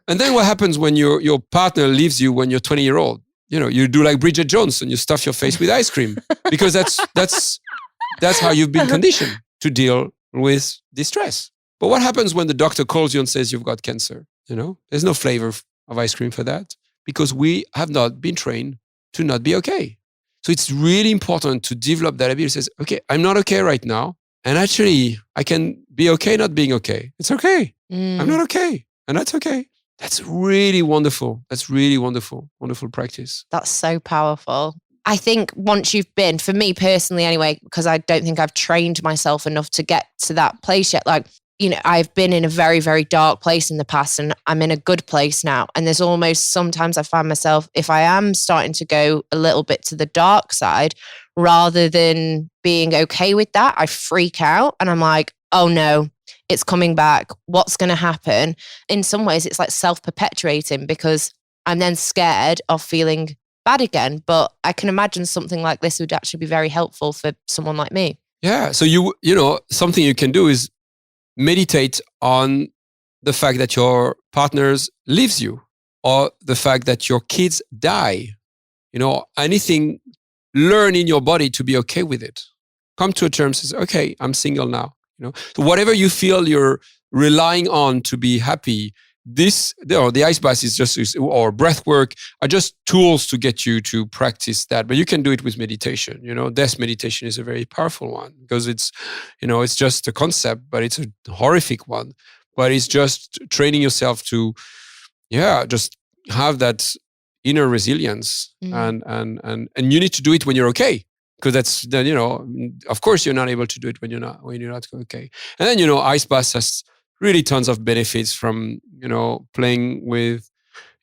And then what happens when your partner leaves you when you're 20-year-old? You do like Bridget Jones and you stuff your face with ice cream because that's how you've been conditioned to deal with distress. But what happens when the doctor calls you and says you've got cancer? There's no flavor of ice cream for that because we have not been trained to not be okay. So it's really important to develop that ability. It says, okay, I'm not okay right now. And actually, I can be okay not being okay. It's okay. I'm not okay. And that's okay. That's really wonderful. That's really wonderful practice. That's so powerful. I think once you've been, for me personally anyway, because I don't think I've trained myself enough to get to that place yet. Like, I've been in a very, very dark place in the past and I'm in a good place now. And there's almost sometimes I find myself, if I am starting to go a little bit to the dark side, rather than being okay with that, I freak out and I'm like, oh no, it's coming back. What's going to happen? In some ways, it's like self-perpetuating because I'm then scared of feeling bad again. But I can imagine something like this would actually be very helpful for someone like me. Yeah. So you know, something you can do is meditate on the fact that your partners leaves you, or the fact that your kids die. You know, anything, learn in your body to be okay with it. Come to a term, says, okay, I'm single now. You know, so whatever you feel you're relying on to be happy, the ice bath is just, or breath work are just tools to get you to practice that. But you can do it with meditation. You know, death meditation is a very powerful one, because it's, you know, it's just a concept, but it's a horrific one. But it's just training yourself to, just have that inner resilience, and you need to do it when you're okay, because that's then, you know, of course you're not able to do it when you're not okay. And then, you know, ice bath has really tons of benefits from, you know, playing with,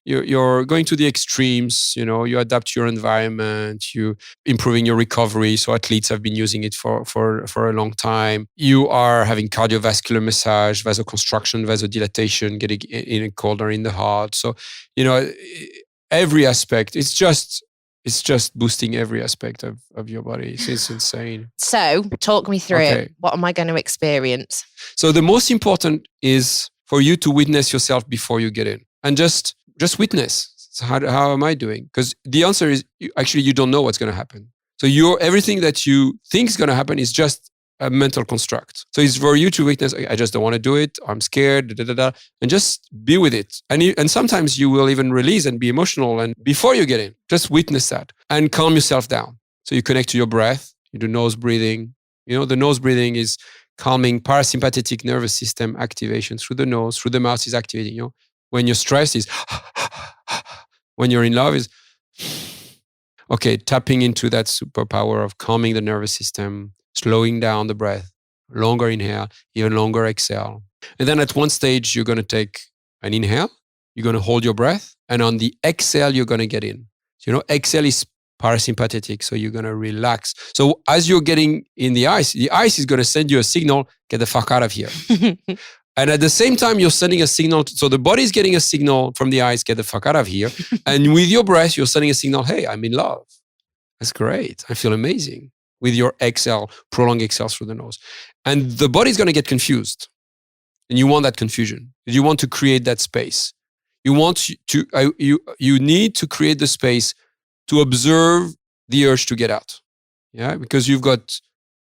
you're going to the extremes, you know, you adapt your environment, you improving your recovery. So athletes have been using it for a long time. You are having cardiovascular massage, vasoconstruction, vasodilatation, getting in colder in the heart. So, you know, every aspect, it's just boosting every aspect of your body. It's insane. So talk me through it. What am I going to experience? So the most important is for you to witness yourself before you get in, and just witness. So how am I doing? Because the answer is you don't know what's going to happen. So everything that you think is going to happen is just a mental construct. So it's for you to witness, I just don't want to do it, I'm scared, and just be with it. And sometimes you will even release and be emotional, and before you get in, just witness that and calm yourself down. So you connect to your breath, you do nose breathing. You know, the nose breathing is calming parasympathetic nervous system activation through the nose, through the mouth is activating. You know, when you're stressed is, when you're in love is, okay, tapping into that superpower of calming the nervous system, slowing down the breath, longer inhale, even longer exhale. And then at one stage, you're going to take an inhale, you're going to hold your breath, and on the exhale, you're going to get in. So, you know, exhale is parasympathetic, so you're going to relax. So as you're getting in the ice is going to send you a signal, get the fuck out of here. And at the same time, you're sending a signal. So the body's getting a signal from the ice, get the fuck out of here. And with your breath, you're sending a signal, hey, I'm in love. That's great. I feel amazing. With your exhale, prolonged exhale through the nose. And the body's going to get confused. And you want that confusion. You want to create that space. You want to, you need to create the space to observe the urge to get out. Yeah, because you've got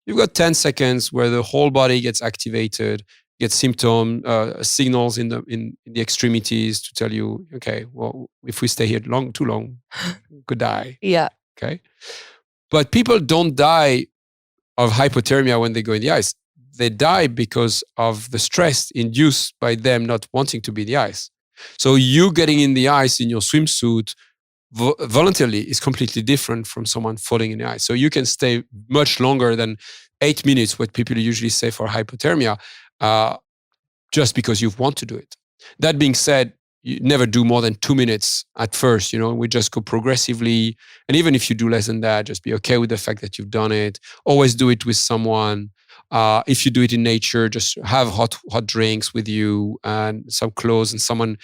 10 seconds where the whole body gets activated, gets signals in the extremities to tell you, okay, well, if we stay here too long, we could die. Yeah. Okay. But people don't die of hypothermia when they go in the ice. They die because of the stress induced by them not wanting to be in the ice. So you getting in the ice in your swimsuit voluntarily is completely different from someone falling in the ice. So you can stay much longer than 8 minutes, what people usually say for hypothermia, just because you want to do it. That being said, you never do more than 2 minutes at first. You know, we just go progressively. And even if you do less than that, just be okay with the fact that you've done it. Always do it with someone. If you do it in nature, just have hot drinks with you and some clothes and someone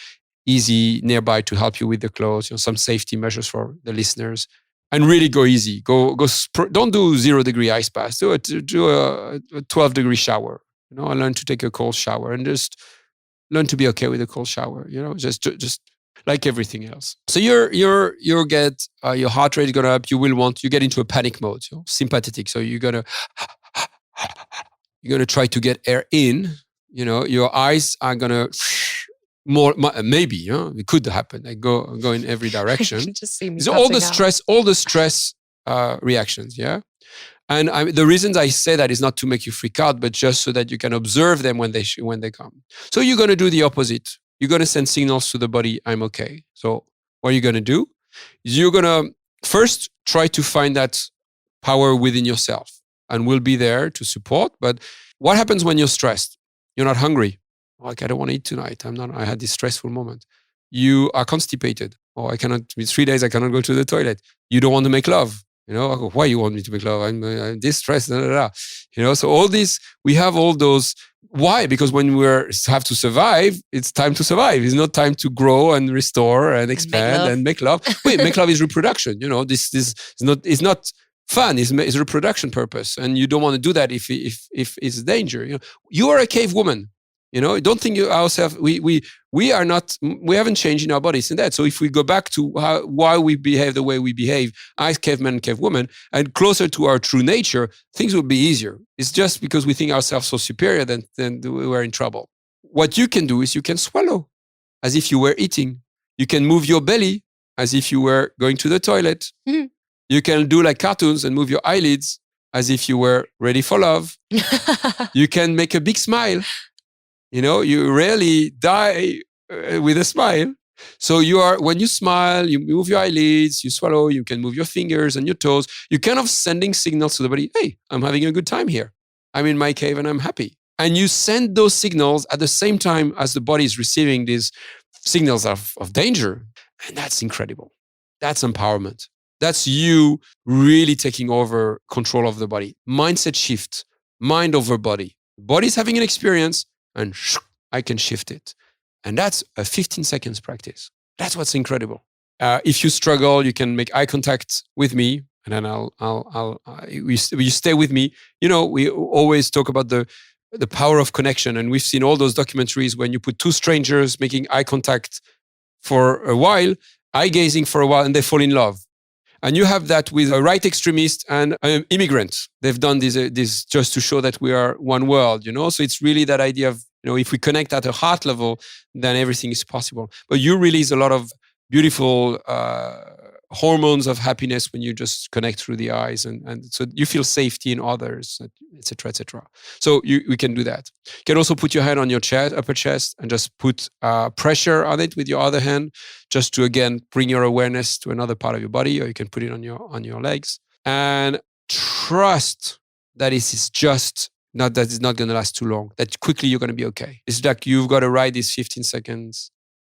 easy nearby to help you with the clothes. You know, some safety measures for the listeners. And really go easy. Don't do 0 degree ice bath. Do a 12 degree shower. You know, learn to take a cold shower and just learn to be okay with a cold shower. You know, just like everything else. So you'll get your heart rate is gonna up. You get into a panic mode, you know, sympathetic. So you're gonna try to get air in. You know, your eyes are gonna maybe, you know, it could happen. They go in every direction. Just see me so all the stress reactions. Yeah. And the reasons I say that is not to make you freak out, but just so that you can observe them when they come. So you're going to do the opposite. You're going to send signals to the body, I'm okay. So what are you going to do? You're going to first try to find that power within yourself, and we'll be there to support. But what happens when you're stressed? You're not hungry. Like, I don't want to eat tonight. I had this stressful moment. You are constipated. Or 3 days I cannot go to the toilet. You don't want to make love. You know, I go, why you want me to make love? I'm distressed. Da, da, da. You know, so all this, we have all those. Why? Because when we have to survive, it's time to survive. It's not time to grow and restore and expand and make love. Wait, make love is reproduction. You know, this is not fun. It's reproduction purpose, and you don't want to do that if it's danger. You know, you are a cave woman. You know, don't think ourselves. We are not. We haven't changed in our bodies in that. So if we go back to why we behave the way we behave, as cavemen and cavewomen, and closer to our true nature, things would be easier. It's just because we think ourselves so superior then we're in trouble. What you can do is you can swallow, as if you were eating. You can move your belly as if you were going to the toilet. Mm-hmm. You can do like cartoons and move your eyelids as if you were ready for love. You can make a big smile. You know, you rarely die with a smile. So when you smile, you move your eyelids, you swallow, you can move your fingers and your toes. You're kind of sending signals to the body, hey, I'm having a good time here. I'm in my cave and I'm happy. And you send those signals at the same time as the body is receiving these signals of danger. And that's incredible. That's empowerment. That's you really taking over control of the body. Mindset shift, mind over body. Body's having an experience, and I can shift it. And that's a 15 seconds practice. That's what's incredible. If you struggle, you can make eye contact with me, and then you stay with me. You know, we always talk about the power of connection, and we've seen all those documentaries when you put two strangers making eye contact for a while, eye gazing for a while, and they fall in love. And you have that with a right extremist and an immigrant. They've done this just to show that we are one world, you know? So it's really that idea of, you know, if we connect at a heart level, then everything is possible. But you release a lot of beautiful hormones of happiness when you just connect through the eyes. And so you feel safety in others, et cetera, et cetera. So we can do that. You can also put your hand on your chest, upper chest, and just put pressure on it with your other hand, just to, again, bring your awareness to another part of your body, or you can put it on your legs. And trust that it is just not that it's not going to last too long, that quickly you're going to be okay. It's like you've got to ride these 15 seconds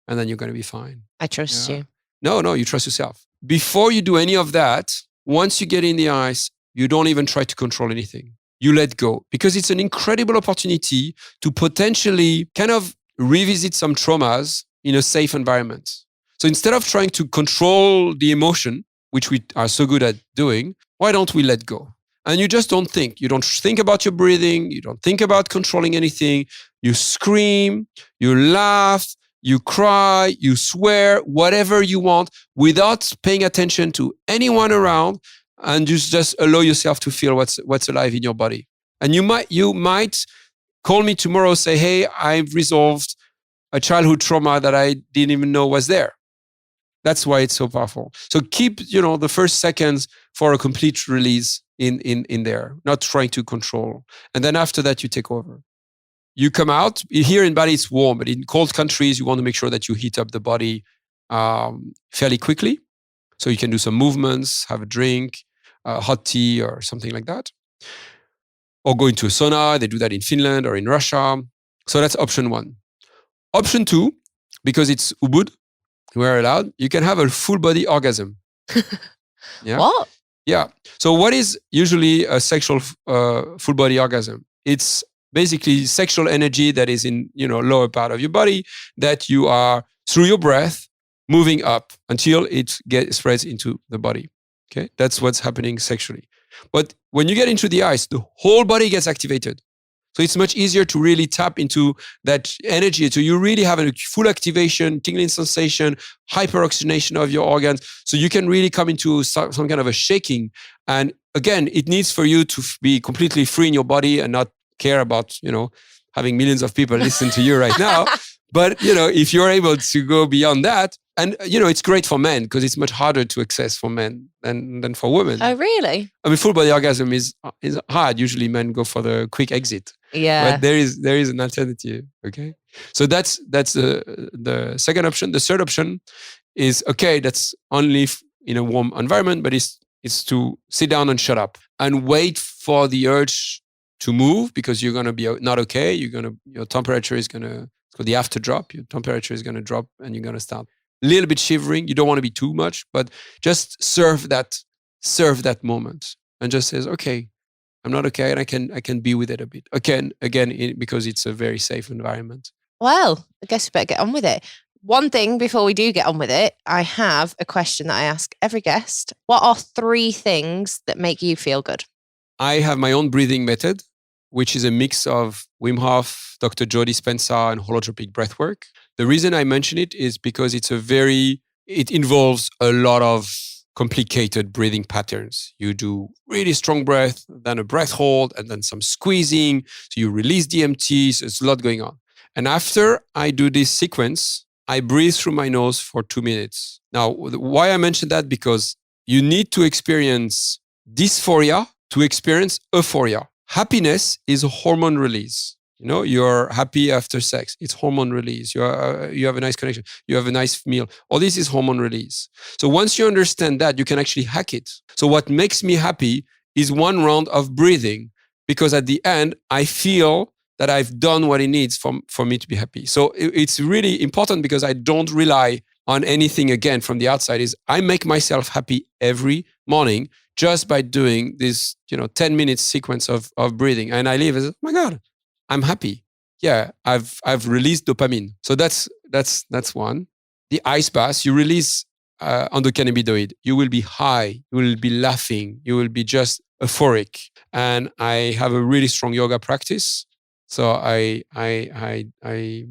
and then you're going to be fine. I trust you. No, you trust yourself. Before you do any of that, once you get in the ice, you don't even try to control anything. You let go, because it's an incredible opportunity to potentially kind of revisit some traumas in a safe environment. So instead of trying to control the emotion, which we are so good at doing, why don't we let go? And you just don't think. You don't think about your breathing. You don't think about controlling anything. You scream, you laugh, you cry, you swear, whatever you want, without paying attention to anyone around, and you just allow yourself to feel what's alive in your body. And you might call me tomorrow, say, hey, I've resolved a childhood trauma that I didn't even know was there. That's why it's so powerful. So keep, the first seconds for a complete release in there, not trying to control. And then after that, you take over. You come out. Here in Bali, it's warm, but in cold countries, you want to make sure that you heat up the body fairly quickly. So you can do some movements, have a drink, hot tea or something like that. Or go into a sauna. They do that in Finland or in Russia. So that's option one. Option two, because it's ubud, we're allowed, you can have a full body orgasm. Yeah? What? Yeah. So what is usually a sexual full body orgasm? It's basically sexual energy that is in, lower part of your body that you are, through your breath, moving up until it spreads into the body. Okay. That's what's happening sexually. But when you get into the ice, the whole body gets activated. So it's much easier to really tap into that energy. So you really have a full activation, tingling sensation, hyperoxygenation of your organs. So you can really come into some kind of a shaking. And again, it needs for you to be completely free in your body and not care about, having millions of people listen to you right now. But, if you're able to go beyond that, and, it's great for men because it's much harder to access for men than for women. Oh, really? I mean, full body orgasm is hard. Usually men go for the quick exit. Yeah. But there is an alternative. Okay. So that's the second option. The third option is, okay, that's only in a warm environment, but it's to sit down and shut up and wait for the urge to move, because you're going to be not okay. Your temperature is going to, so the after drop, your temperature is going to drop and you're going to start a little bit shivering. You don't want to be too much, but just serve that serve that moment and just says, okay, I'm not okay, and I can be with it a bit. Again, because it's a very safe environment. Well, I guess we better get on with it. One thing before we do get on with it, I have a question that I ask every guest. What are 3 things that make you feel good? I have my own breathing method, which is a mix of Wim Hof, Dr. Joe Dispenza, and holotropic breathwork. The reason I mention it is because it involves a lot of complicated breathing patterns. You do really strong breath, then a breath hold, and then some squeezing. So you release the empty. So it's a lot going on. And after I do this sequence, I breathe through my nose for 2 minutes. Now, why I mention that? Because you need to experience dysphoria to experience euphoria. Happiness is a hormone release. You're happy after sex. It's hormone release. You have a nice connection. You have a nice meal. All this is hormone release. So once you understand that, you can actually hack it. So what makes me happy is 1 round of breathing, because at the end, I feel that I've done what it needs for me to be happy. So it's really important, because I don't rely on anything again from the outside. I make myself happy every morning just by doing this 10 minutes sequence of breathing. And I leave as, oh my God, I'm happy. Yeah, I've released dopamine. So that's one. The ice bath, you release endocannabinoid. You will be high. You will be laughing. You will be just euphoric. And I have a really strong yoga practice. So my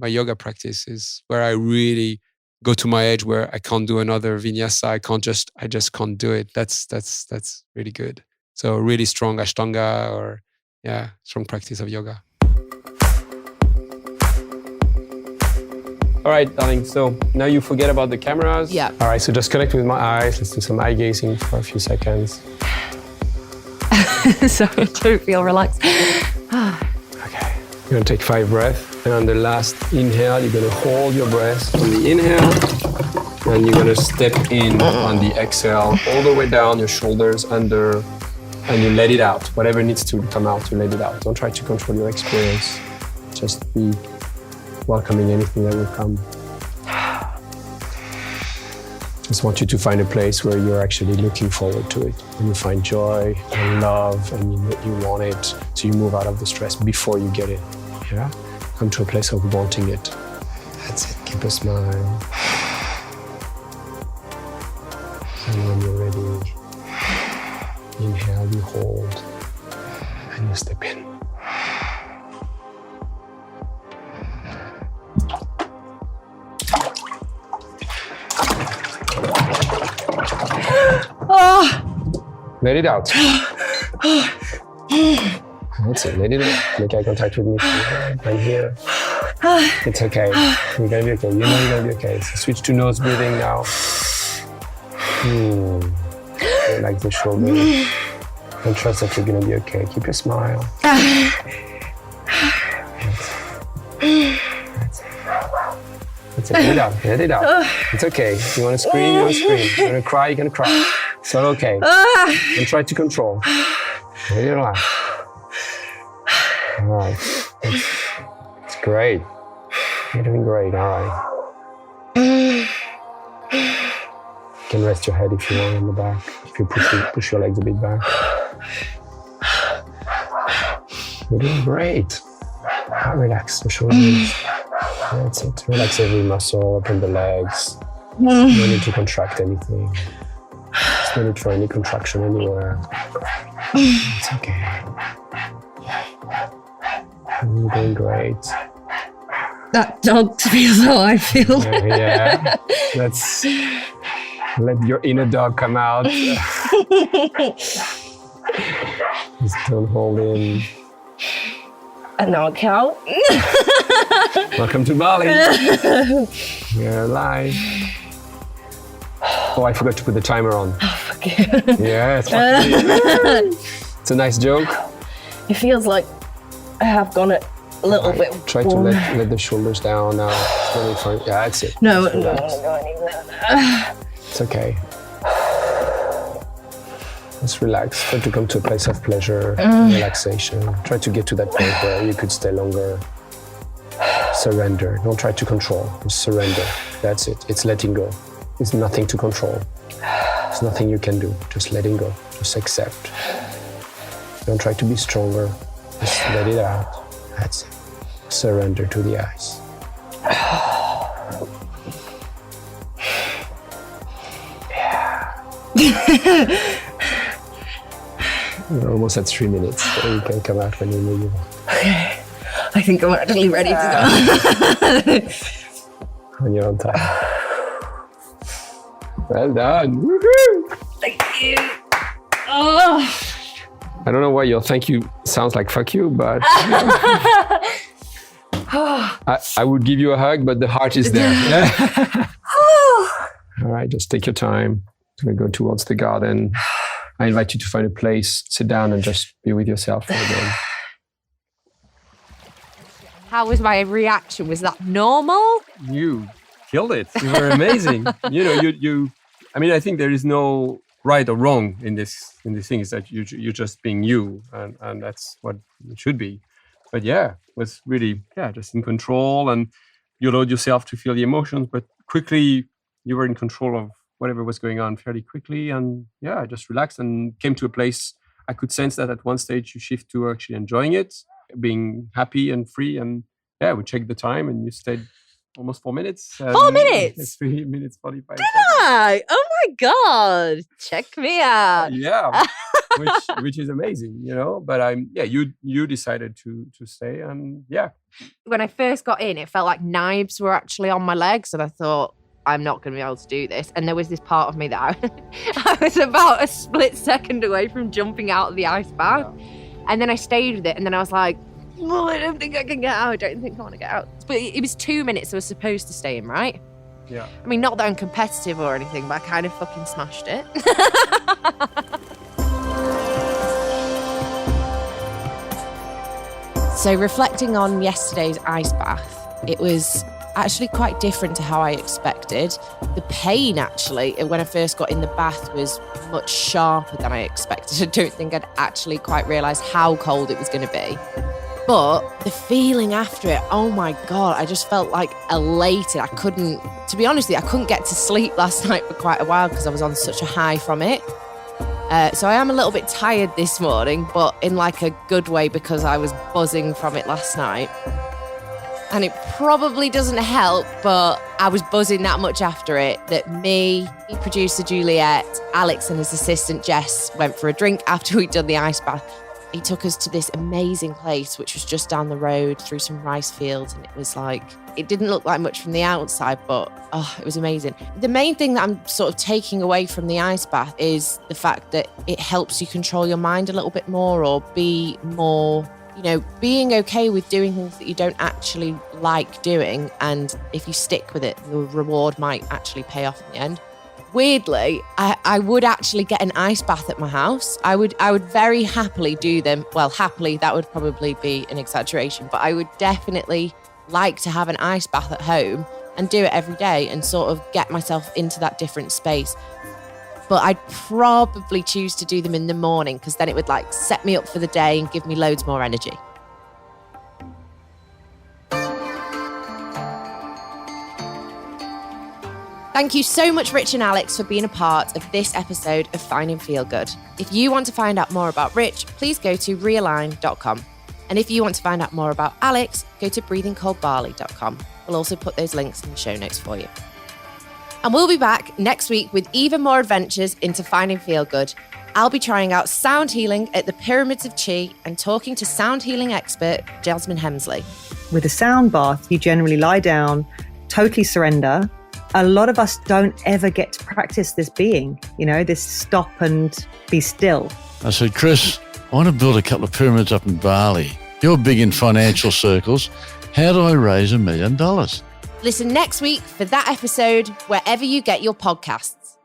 yoga practice is where I really go to my edge, where I can't do another vinyasa. I just can't do it. That's really good. So really strong Ashtanga strong practice of yoga. All right, darling. So now you forget about the cameras. Yeah. All right, so just connect with my eyes. Let's do some eye gazing for a few seconds. Sorry, I don't feel relaxed. Okay. You're going to take 5 breaths. And on the last inhale, you're going to hold your breath on the inhale. And you're going to step in on the exhale, all the way down, your shoulders under. And you let it out. Whatever needs to come out, you let it out. Don't try to control your experience. Just be welcoming anything that will come. Just want you to find a place where you're actually looking forward to it. And you find joy and love and you want it. So you move out of the stress before you get it. Yeah? Come to a place of wanting it. That's it. Keep a smile. And when you're ready, inhale, you hold, and you step in. Let it out. That's it. Let it out. Make eye contact with me. I'm here. It's okay. You're gonna be okay. You know you're gonna be okay. So switch to nose breathing now. Like the shoulder. And trust that you're gonna be okay. Keep your smile. That's it. Let it out. Let it out. It's okay. You wanna scream, you wanna scream. You wanna cry, you're gonna cry. It's all okay. Don't try to control. Let it out. All right. It's great. You're doing great. All right. You can rest your head if you want on the back. If you push your legs a bit back. You're doing great. Relax the shoulders. That's it. Relax every muscle, open the legs. No need to contract anything. There's no need for any contraction anywhere. It's okay. You're doing great. That dog feels how I feel. Yeah. Let your inner dog come out. Just don't hold in. And now I count. Welcome to Bali. You're alive. Oh, I forgot to put the timer on. Oh, fuck it. Yeah, it's a nice joke. It feels like I have gone a little bit. Try to let the shoulders down now. Yeah, that's it. No, I don't want to go any further. It's okay. Just relax. Try to come to a place of pleasure, relaxation. Try to get to that point where you could stay longer. Surrender. Don't try to control. Just surrender. That's it. It's letting go. It's nothing to control. There's nothing you can do. Just letting go. Just accept. Don't try to be stronger. Just let it out. That's it. Surrender to the ice. We're almost at 3 minutes, so you can come out when you need. Okay. I think I'm actually ready to go. When you're on time. Well done. Woohoo! Thank you. Oh. I don't know why your thank you sounds like fuck you, but I would give you a hug, but the heart is there. All right, just take your time. I'm going to go towards the garden. I invite you to find a place, sit down and just be with yourself for a bit. How was my reaction? Was that normal? You killed it. You were amazing. I mean, I think there is no right or wrong in this thing. Is that you're just being you, and that's what it should be. But yeah, it was really just in control, and you allowed yourself to feel the emotions, but quickly you were in control of whatever was going on fairly quickly, and I just relaxed and came to a place. I could sense that at one stage you shift to actually enjoying it, being happy and free, and we checked the time, and you stayed almost 4 minutes. 4 minutes? 3 minutes 45. Did I? Oh my God! Check me out. Yeah, which is amazing, But you decided to stay, and When I first got in, it felt like knives were actually on my legs, and I thought, I'm not going to be able to do this. And there was this part of me that I was about a split second away from jumping out of the ice bath. Yeah. And then I stayed with it, and then I was like, well, I don't think I can get out. I don't think I want to get out. But it was 2 minutes I was supposed to stay in, right? Yeah. I mean, not that I'm competitive or anything, but I kind of fucking smashed it. So reflecting on yesterday's ice bath, it was actually quite different to how I expected. The pain, actually, when I first got in the bath was much sharper than I expected. I don't think I'd actually quite realised how cold it was going to be. But the feeling after it, oh my God, I just felt like elated. To be honest with you, I couldn't get to sleep last night for quite a while because I was on such a high from it. So I am a little bit tired this morning, but in like a good way because I was buzzing from it last night. And it probably doesn't help, but I was buzzing that much after it that me, producer Juliet, Alex and his assistant Jess went for a drink after we'd done the ice bath. He took us to this amazing place, which was just down the road through some rice fields. And it was like, it didn't look like much from the outside, but it was amazing. The main thing that I'm sort of taking away from the ice bath is the fact that it helps you control your mind a little bit more, or be more, being okay with doing things that you don't actually like doing. And if you stick with it, the reward might actually pay off in the end. Weirdly, I would actually get an ice bath at my house. I would very happily do them. Well, happily, that would probably be an exaggeration, but I would definitely like to have an ice bath at home and do it every day and sort of get myself into that different space. But I'd probably choose to do them in the morning because then it would like set me up for the day and give me loads more energy. Thank you so much, Rich and Alex, for being a part of this episode of Finding Feel Good. If you want to find out more about Rich, please go to realign.com. And if you want to find out more about Alex, go to breathingcoldbali.com. We'll also put those links in the show notes for you. And we'll be back next week with even more adventures into Finding Feel Good. I'll be trying out sound healing at the Pyramids of Chi and talking to sound healing expert Jasmine Hemsley. With a sound bath, you generally lie down, totally surrender. A lot of us don't ever get to practice this being, this stop and be still. I said, Chris, I want to build a couple of pyramids up in Bali. You're big in financial circles. How do I raise $1 million? Listen next week for that episode wherever you get your podcasts.